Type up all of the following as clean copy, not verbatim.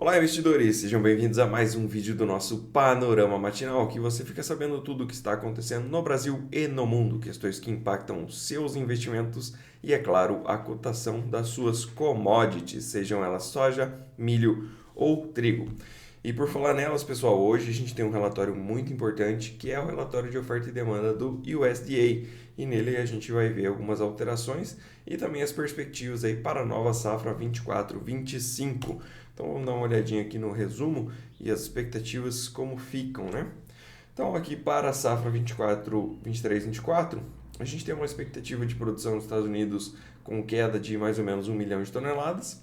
Olá, investidores! Sejam bem-vindos a mais um vídeo do nosso Panorama Matinal, que você fica sabendo tudo o que está acontecendo no Brasil e no mundo, questões que impactam os seus investimentos e, é claro, a cotação das suas commodities, sejam elas soja, milho ou trigo. E por falar nelas, pessoal, hoje a gente tem um relatório muito importante, que é o relatório de oferta e demanda do USDA, e nele a gente vai ver algumas alterações e também as perspectivas aí para a nova safra 24-25. Então vamos dar uma olhadinha aqui no resumo e as expectativas como ficam, né? Então aqui para a safra 23-24, a gente tem uma expectativa de produção nos Estados Unidos com queda de mais ou menos 1 milhão de toneladas.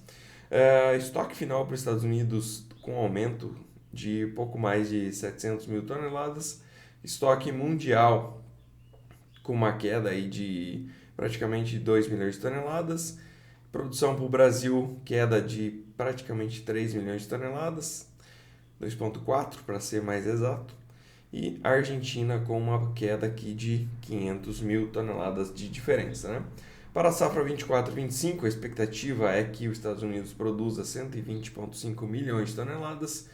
Estoque final para os Estados Unidos com aumento de pouco mais de 700 mil toneladas. Estoque mundial com uma queda aí de praticamente 2 milhões de toneladas. Produção para o Brasil, queda de praticamente 3 milhões de toneladas, 2,4 para ser mais exato. E a Argentina com uma queda aqui de 500 mil toneladas de diferença, né? Para a safra 24-25, a expectativa é que os Estados Unidos produza 120,5 milhões de toneladas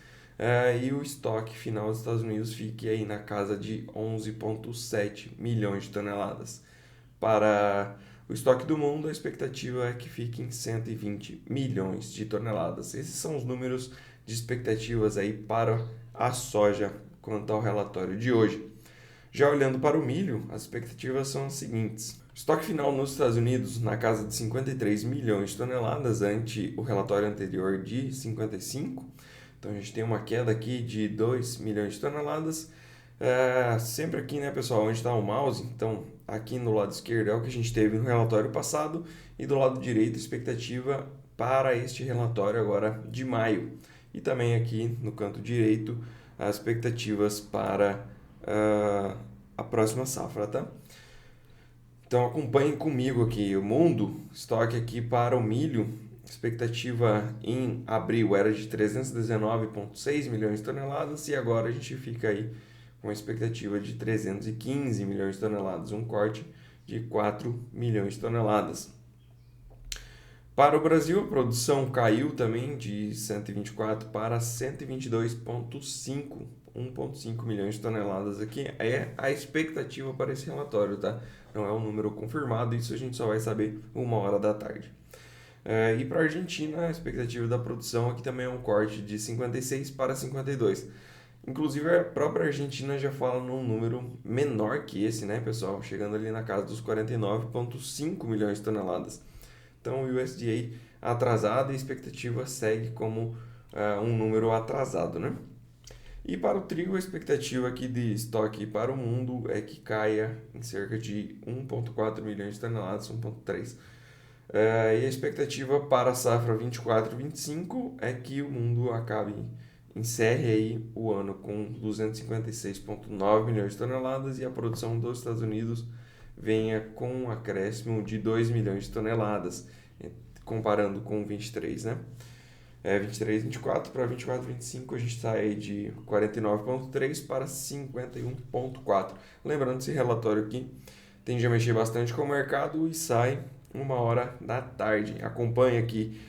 e o estoque final dos Estados Unidos fique aí na casa de 11,7 milhões de toneladas. Para o estoque do mundo, a expectativa é que fique em 120 milhões de toneladas. Esses são os números de expectativas aí para a soja quanto ao relatório de hoje. Já olhando para o milho, as expectativas são as seguintes. Estoque final nos Estados Unidos na casa de 53 milhões de toneladas, ante o relatório anterior de 55. Então a gente tem uma queda aqui de 2 milhões de toneladas. Sempre aqui, né, pessoal, onde está o mouse, então aqui no lado esquerdo é o que a gente teve no relatório passado e do lado direito a expectativa para este relatório agora de maio. E também aqui no canto direito as expectativas para a próxima safra, tá? Então acompanhem comigo aqui o mundo, estoque aqui para o milho, expectativa em abril era de 319,6 milhões de toneladas e agora a gente fica aí com a expectativa de 315 milhões de toneladas, um corte de 4 milhões de toneladas. Para o Brasil, a produção caiu também de 124 para 122,5, 1,5 milhões de toneladas aqui. É a expectativa para esse relatório, tá? Não é um número confirmado, isso a gente só vai saber 1 hora da tarde. E para a Argentina, a expectativa da produção aqui também é um corte de 56 para 52. Inclusive, a própria Argentina já fala num número menor que esse, né, pessoal? Chegando ali na casa dos 49,5 milhões de toneladas. Então, o USDA atrasado e a expectativa segue como um número atrasado, né? E para o trigo, a expectativa aqui de estoque para o mundo é que caia em cerca de 1,4 milhões de toneladas, 1,3. E a expectativa para a safra 24-25 é que o mundo encerre aí o ano com 256,9 milhões de toneladas e a produção dos Estados Unidos venha com um acréscimo de 2 milhões de toneladas, comparando com 23, né? 23-24 para 24-25 a gente sai de 49,3 para 51,4. Lembrando, esse relatório aqui tende a mexer bastante com o mercado e sai 1 hora da tarde. Acompanhe aqui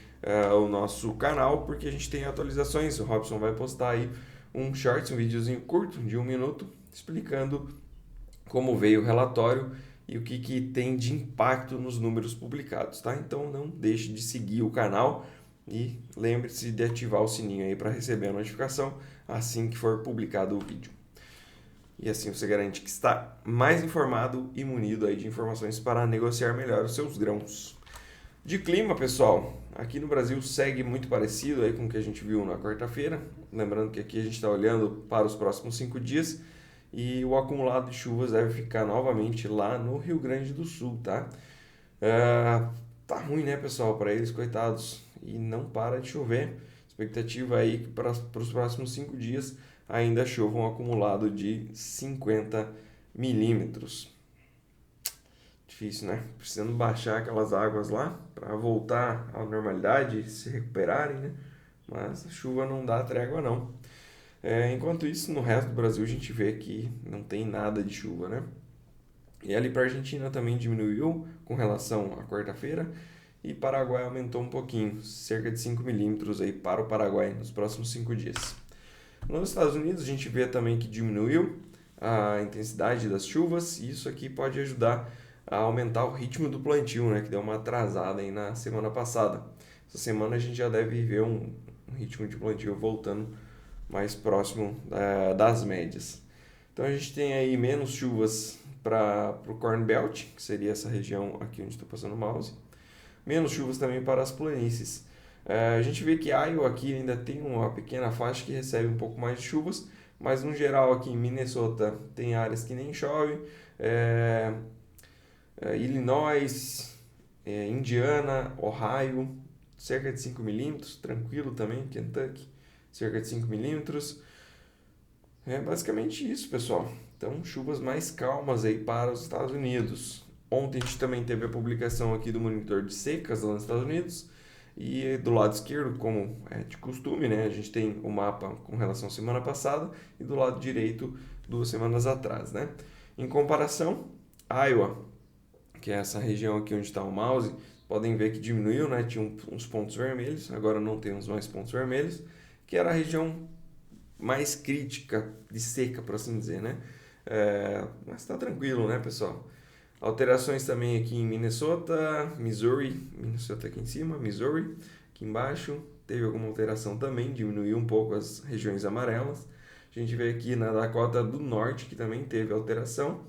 o nosso canal, porque a gente tem atualizações. O Robson vai postar aí um short, um videozinho curto de 1 minuto, explicando como veio o relatório e o que tem de impacto nos números publicados, tá? Então não deixe de seguir o canal e lembre-se de ativar o sininho aí para receber a notificação assim que for publicado o vídeo. E assim você garante que está mais informado e munido aí de informações para negociar melhor os seus grãos. De clima, pessoal, aqui no Brasil segue muito parecido aí com o que a gente viu na quarta-feira. Lembrando que aqui a gente está olhando para os próximos 5 dias e o acumulado de chuvas deve ficar novamente lá no Rio Grande do Sul, tá? Tá ruim, né, pessoal, para eles, coitados, e não para de chover. Expectativa aí que para os próximos 5 dias ainda chova um acumulado de 50 milímetros. Difícil, né? Precisando baixar aquelas águas lá para voltar à normalidade, se recuperarem, né? Mas a chuva não dá trégua, não. Enquanto isso, no resto do Brasil a gente vê que não tem nada de chuva, né? E ali para a Argentina também diminuiu com relação à quarta-feira e Paraguai aumentou um pouquinho, cerca de 5 milímetros aí para o Paraguai nos próximos 5 dias. Nos Estados Unidos a gente vê também que diminuiu a intensidade das chuvas e isso aqui pode ajudar a aumentar o ritmo do plantio, né, que deu uma atrasada aí na semana passada. Essa semana a gente já deve ver um ritmo de plantio voltando mais próximo das médias. Então a gente tem aí menos chuvas para o Corn Belt, que seria essa região aqui onde estou passando o mouse, menos chuvas também para as planícies. A gente vê que Iowa aqui ainda tem uma pequena faixa que recebe um pouco mais de chuvas, mas no geral aqui em Minnesota tem áreas que nem chove, Illinois, Indiana, Ohio, cerca de 5 milímetros, tranquilo também, Kentucky, cerca de 5 milímetros. É basicamente isso, pessoal. Então, chuvas mais calmas aí para os Estados Unidos. Ontem a gente também teve a publicação aqui do monitor de secas lá nos Estados Unidos. E do lado esquerdo, como é de costume, né, a gente tem o mapa com relação à semana passada e do lado direito 2 semanas atrás, né? Em comparação, Iowa, que é essa região aqui onde está o mouse, podem ver que diminuiu, né? Tinha uns pontos vermelhos, agora não temos mais pontos vermelhos, que era a região mais crítica de seca, por assim dizer, né? Mas está tranquilo, né, pessoal? Alterações também aqui em Minnesota, Missouri, Minnesota aqui em cima, Missouri aqui embaixo, teve alguma alteração também, diminuiu um pouco as regiões amarelas. A gente vê aqui na Dakota do Norte que também teve alteração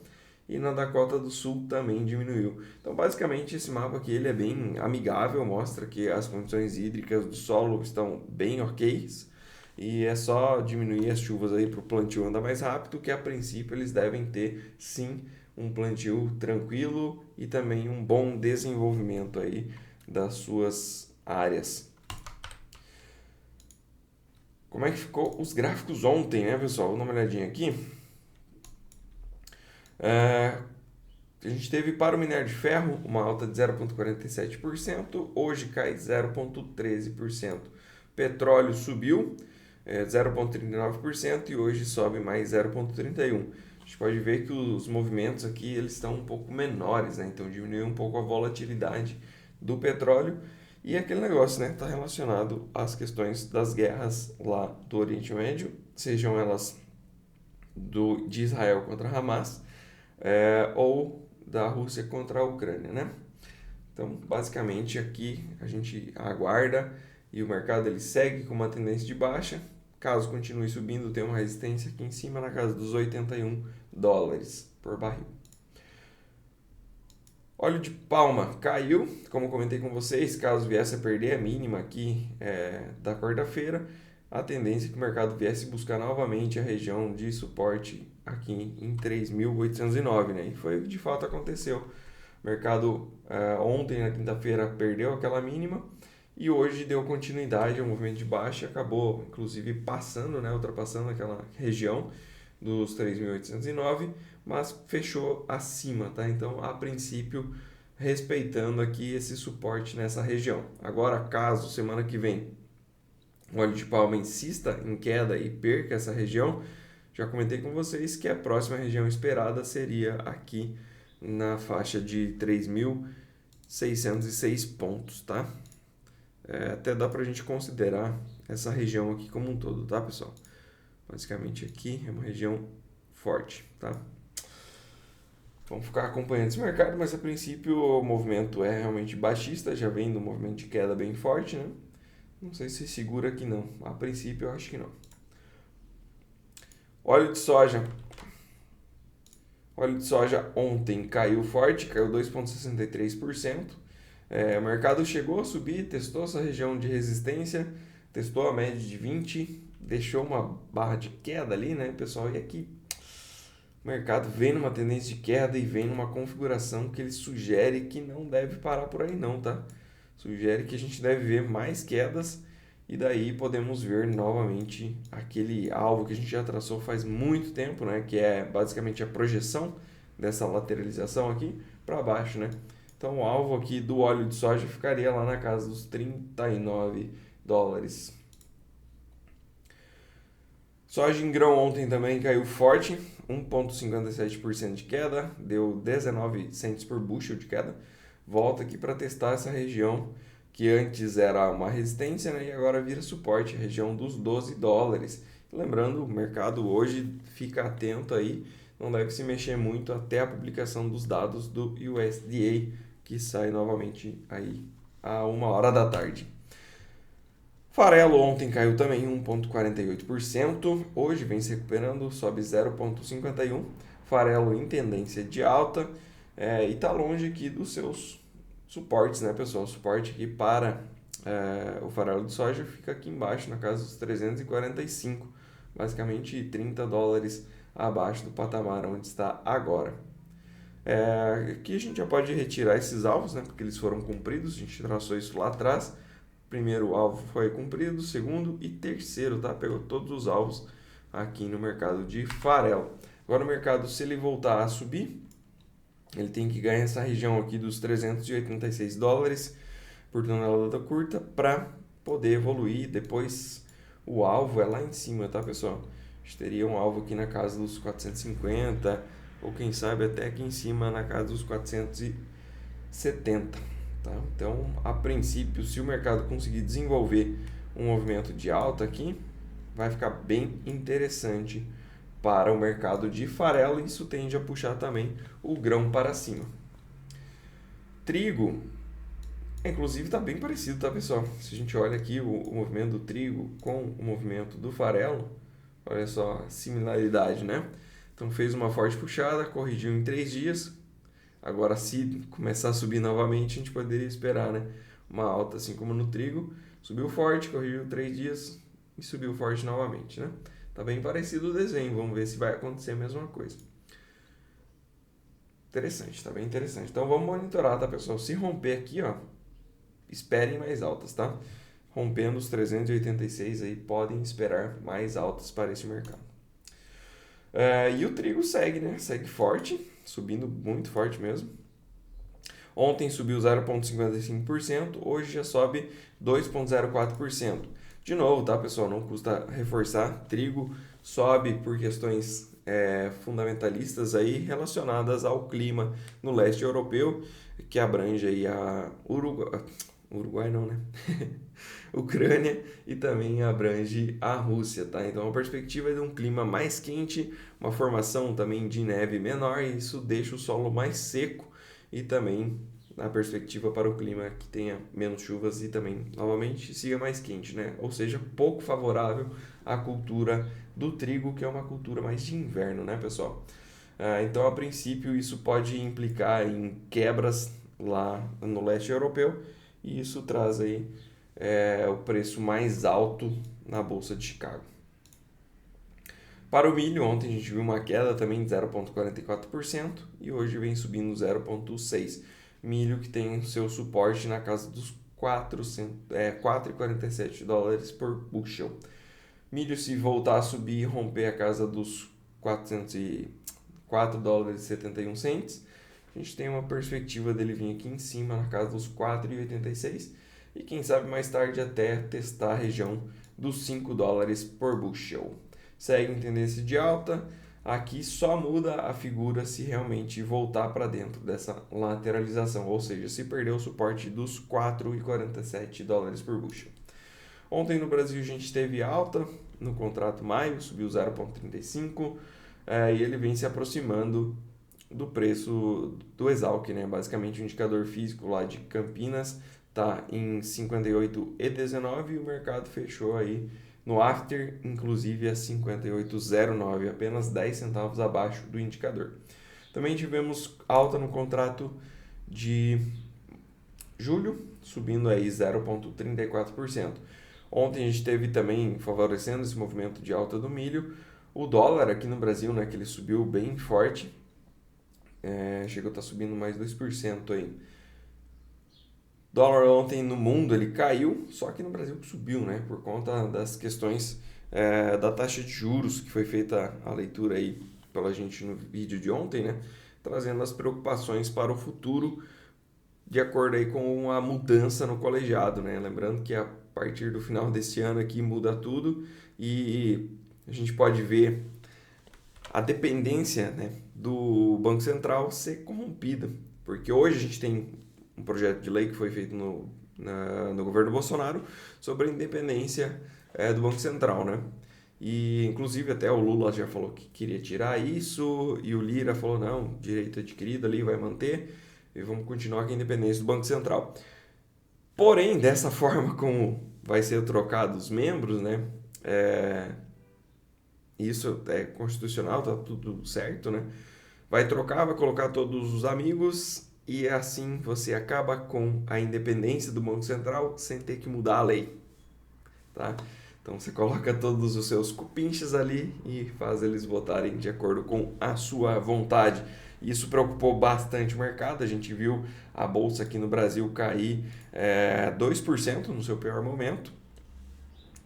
e na Dakota do Sul também diminuiu. Então basicamente esse mapa aqui ele é bem amigável, mostra que as condições hídricas do solo estão bem ok. E é só diminuir as chuvas aí para o plantio andar mais rápido, que a princípio eles devem ter sim um plantio tranquilo e também um bom desenvolvimento aí das suas áreas. Como é que ficou os gráficos ontem, né, pessoal? Vou dar uma olhadinha aqui. A gente teve para o minério de ferro uma alta de 0,47%, hoje cai 0,13%. Petróleo subiu 0,39% e hoje sobe mais 0,31%. A gente pode ver que os movimentos aqui eles estão um pouco menores, né? Então diminuiu um pouco a volatilidade do petróleo e aquele negócio, né? Está relacionado às questões das guerras lá do Oriente Médio, sejam elas de Israel contra Hamas ou da Rússia contra a Ucrânia, né? Então basicamente aqui a gente aguarda e o mercado ele segue com uma tendência de baixa. Caso continue subindo, tem uma resistência aqui em cima na casa dos $81 por barril. Óleo de palma caiu, como comentei com vocês, caso viesse a perder a mínima aqui da quarta-feira, a tendência é que o mercado viesse buscar novamente a região de suporte aqui em 3.809, né? E foi o que de fato aconteceu. O mercado ontem, na quinta-feira, perdeu aquela mínima, e hoje deu continuidade ao movimento de baixa, acabou inclusive passando, né, ultrapassando aquela região dos 3.809, mas fechou acima, tá? Então, a princípio, respeitando aqui esse suporte nessa região. Agora, caso semana que vem o óleo de palma insista em queda e perca essa região, já comentei com vocês que a próxima região esperada seria aqui na faixa de 3.606 pontos, tá? Até dá para a gente considerar essa região aqui como um todo, tá, pessoal? Basicamente aqui é uma região forte, tá? Vamos ficar acompanhando esse mercado, mas a princípio o movimento é realmente baixista, já vem do movimento de queda bem forte, né? Não sei se segura aqui não, a princípio eu acho que não. Óleo de soja. Óleo de soja ontem caiu forte, caiu 2,63%. O mercado chegou a subir, testou essa região de resistência, testou a média de 20, deixou uma barra de queda ali, né, pessoal? E aqui o mercado vem numa tendência de queda e vem numa configuração que ele sugere que não deve parar por aí não, tá? Sugere que a gente deve ver mais quedas e daí podemos ver novamente aquele alvo que a gente já traçou faz muito tempo, né? Que é basicamente a projeção dessa lateralização aqui para baixo, né? Então o alvo aqui do óleo de soja ficaria lá na casa dos $39. Soja em grão ontem também caiu forte, 1,57% de queda, deu 19 cents por bushel de queda. volta aqui para testar essa região que antes era uma resistência, né, e agora vira suporte, a região dos 12 dólares. Lembrando, o mercado hoje fica atento aí, não deve se mexer muito até a publicação dos dados do USDA, que sai novamente aí a 1 hora da tarde. Farelo ontem caiu também 1,48%, hoje vem se recuperando, sobe 0,51%. Farelo em tendência de alta e está longe aqui dos seus suportes, né, pessoal? O suporte aqui para o farelo de soja fica aqui embaixo, na casa dos 345, basicamente 30 dólares abaixo do patamar onde está agora. Aqui a gente já pode retirar esses alvos, né, porque eles foram cumpridos, a gente traçou isso lá atrás. Primeiro alvo foi cumprido, segundo e terceiro, tá? Pegou todos os alvos aqui no mercado de farelo. Agora o mercado, se ele voltar a subir, ele tem que ganhar essa região aqui dos 386 dólares por tonelada curta para poder evoluir. Depois o alvo é lá em cima, tá, pessoal? A gente teria um alvo aqui na casa dos 450 ou quem sabe até aqui em cima na casa dos 470. Tá? Então, a princípio, se o mercado conseguir desenvolver um movimento de alta aqui, vai ficar bem interessante para o mercado de farelo e isso tende a puxar também o grão para cima. Trigo, inclusive, está bem parecido, tá, pessoal? Se a gente olha aqui o movimento do trigo com o movimento do farelo, olha só a similaridade, né? Então, fez uma forte puxada, corrigiu em 3 dias. Agora, se começar a subir novamente, a gente poderia esperar, né, uma alta, assim como no trigo. Subiu forte, corrigiu 3 dias e subiu forte novamente, né? Tá bem parecido o desenho, vamos ver se vai acontecer a mesma coisa. Interessante, tá bem interessante. Então vamos monitorar, tá, pessoal? Se romper aqui, ó, esperem mais altas, tá? Rompendo os 386 aí, podem esperar mais altas para esse mercado. E o trigo segue, né? Segue forte, subindo muito forte mesmo. Ontem subiu 0,55%, hoje já sobe 2,04%. De novo, tá, pessoal? Não custa reforçar. Trigo sobe por questões fundamentalistas aí relacionadas ao clima no leste europeu, que abrange aí a Uruguai não, né? Ucrânia e também abrange a Rússia, tá? Então a perspectiva é de um clima mais quente, uma formação também de neve menor e isso deixa o solo mais seco e também a perspectiva para o clima que tenha menos chuvas e também, novamente, siga mais quente, né? Ou seja, pouco favorável à cultura do trigo, que é uma cultura mais de inverno, né, pessoal? Então, a princípio, isso pode implicar em quebras lá no leste europeu e isso traz aí o preço mais alto na Bolsa de Chicago. Para o milho, ontem a gente viu uma queda também de 0,44% e hoje vem subindo 0,6%. Milho que tem seu suporte na casa dos 4,47 dólares por bushel. Milho, se voltar a subir e romper a casa dos 404 dólares e 71 cents, a gente tem uma perspectiva dele vir aqui em cima na casa dos 4,86 e quem sabe mais tarde até testar a região dos 5 dólares por bushel. Segue em tendência de alta, aqui só muda a figura se realmente voltar para dentro dessa lateralização, ou seja, se perder o suporte dos 4,47 dólares por bushel. Ontem no Brasil a gente teve alta no contrato maio, subiu 0,35 e ele vem se aproximando do preço do Exalc, né? Basicamente o indicador físico lá de Campinas está em 58,19 e o mercado fechou aí no after, inclusive a 58,09, apenas 10 centavos abaixo do indicador. Também tivemos alta no contrato de julho, subindo aí 0,34%. Ontem a gente teve também, favorecendo esse movimento de alta do milho, o dólar aqui no Brasil, né, que ele subiu bem forte, chegou a estar subindo mais 2% aí. Dólar ontem no mundo ele caiu, só que no Brasil subiu, né? Por conta das questões da taxa de juros, que foi feita a leitura aí pela gente no vídeo de ontem, né? Trazendo as preocupações para o futuro, de acordo aí com a mudança no colegiado, né? Lembrando que a partir do final desse ano aqui muda tudo e a gente pode ver a dependência, né, do Banco Central ser corrompida, porque hoje a gente tem um projeto de lei que foi feito no governo Bolsonaro sobre a independência do Banco Central, né? E, inclusive, até o Lula já falou que queria tirar isso, e o Lira falou, não, direito adquirido ali vai manter, e vamos continuar com a independência do Banco Central. Porém, dessa forma como vai ser trocado os membros, né, isso é constitucional, tá tudo certo, né? Vai trocar, vai colocar todos os amigos, e assim você acaba com a independência do Banco Central sem ter que mudar a lei, tá? Então você coloca todos os seus cupinchas ali e faz eles votarem de acordo com a sua vontade. Isso preocupou bastante o mercado. A gente viu a bolsa aqui no Brasil cair 2% no seu pior momento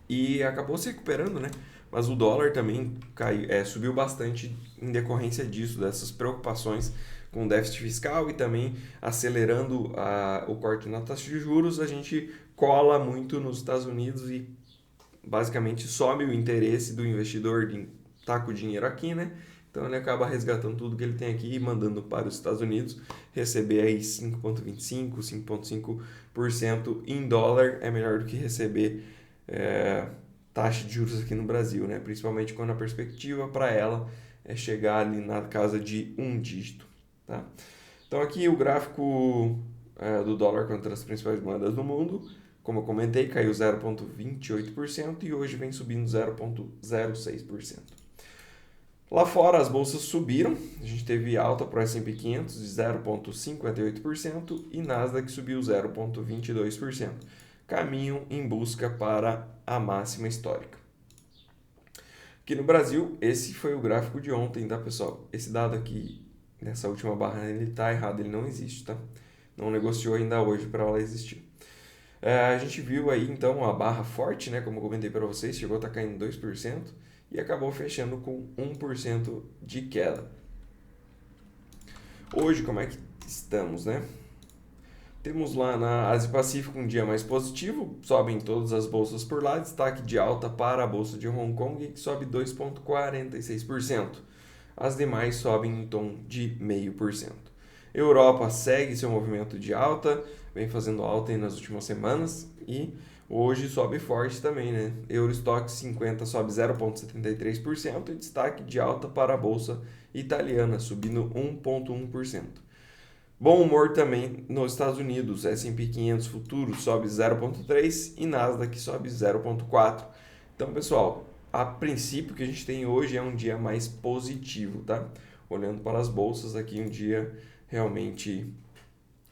e acabou se recuperando, né? Mas o dólar também subiu bastante em decorrência disso, dessas preocupações com o déficit fiscal e também acelerando o corte na taxa de juros. A gente cola muito nos Estados Unidos e basicamente some o interesse do investidor de estar com o dinheiro aqui, né? Então ele acaba resgatando tudo que ele tem aqui e mandando para os Estados Unidos, receber aí 5,25%, 5,5% em dólar é melhor do que receber taxa de juros aqui no Brasil, né? Principalmente quando a perspectiva para ela é chegar ali na casa de um dígito, tá? Então aqui o gráfico do dólar contra as principais moedas do mundo. Como eu comentei, caiu 0,28% e hoje vem subindo 0,06%. Lá fora as bolsas subiram, a gente teve alta para o S&P 500 de 0,58% e Nasdaq subiu 0,22%. Caminham em busca para a máxima histórica. Aqui no Brasil, esse foi o gráfico de ontem, tá, pessoal? Esse dado aqui, nessa última barra, ele está errado, ele não existe, tá? Não negociou ainda hoje para ela existir. A gente viu aí então a barra forte, né, como eu comentei para vocês, chegou a estar caindo 2% e acabou fechando com 1% de queda. Hoje, como é que estamos, né? Temos lá na Ásia Pacífico um dia mais positivo, sobem todas as bolsas por lá, destaque de alta para a bolsa de Hong Kong, que sobe 2,46%. As demais sobem em tom de 0,5%. Europa segue seu movimento de alta, vem fazendo alta aí nas últimas semanas e hoje sobe forte também, né? Eurostock 50 sobe 0,73% e destaque de alta para a bolsa italiana, subindo 1,1%. Bom humor também nos Estados Unidos, S&P 500 futuro sobe 0,3% e Nasdaq sobe 0,4%. Então, pessoal, a princípio que a gente tem hoje é um dia mais positivo, tá? Olhando para as bolsas aqui, um dia realmente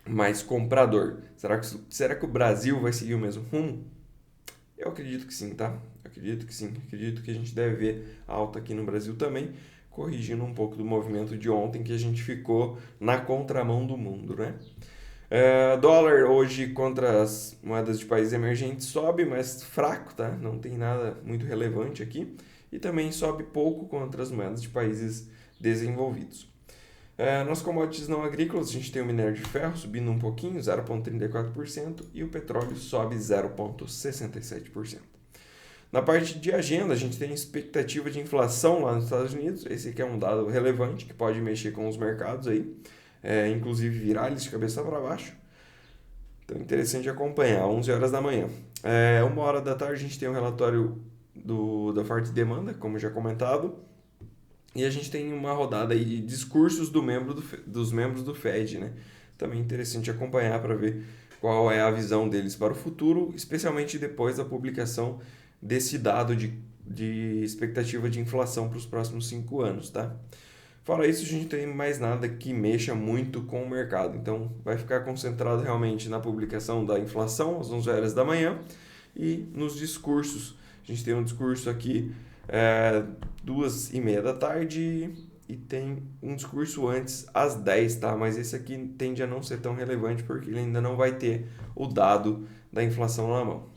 mais comprador. Será que o Brasil vai seguir o mesmo rumo? Eu acredito que sim, tá? Acredito que sim. Acredito que a gente deve ver alta aqui no Brasil também, corrigindo um pouco do movimento de ontem que a gente ficou na contramão do mundo, né? Dólar hoje contra as moedas de países emergentes sobe, mas fraco, tá? Não tem nada muito relevante aqui. E também sobe pouco contra as moedas de países desenvolvidos. Nas commodities não agrícolas, a gente tem o minério de ferro subindo um pouquinho, 0,34%, e o petróleo sobe 0,67%. Na parte de agenda, a gente tem expectativa de inflação lá nos Estados Unidos. Esse aqui é um dado relevante que pode mexer com os mercados aí, inclusive virar eles de cabeça para baixo. Então, interessante acompanhar, 11 horas da manhã. 1h da tarde, a gente tem um relatório da forte demanda, como já comentado. E a gente tem uma rodada aí de discursos dos membros do Fed, né? Também interessante acompanhar para ver qual é a visão deles para o futuro, especialmente depois da publicação desse dado de expectativa de inflação para os próximos 5 anos, tá? Fora isso, a gente não tem mais nada que mexa muito com o mercado. Então, vai ficar concentrado realmente na publicação da inflação às 11 horas da manhã e nos discursos. A gente tem um discurso aqui 2h30 da tarde e tem um discurso antes às 10, tá? Mas esse aqui tende a não ser tão relevante porque ele ainda não vai ter o dado da inflação na mão.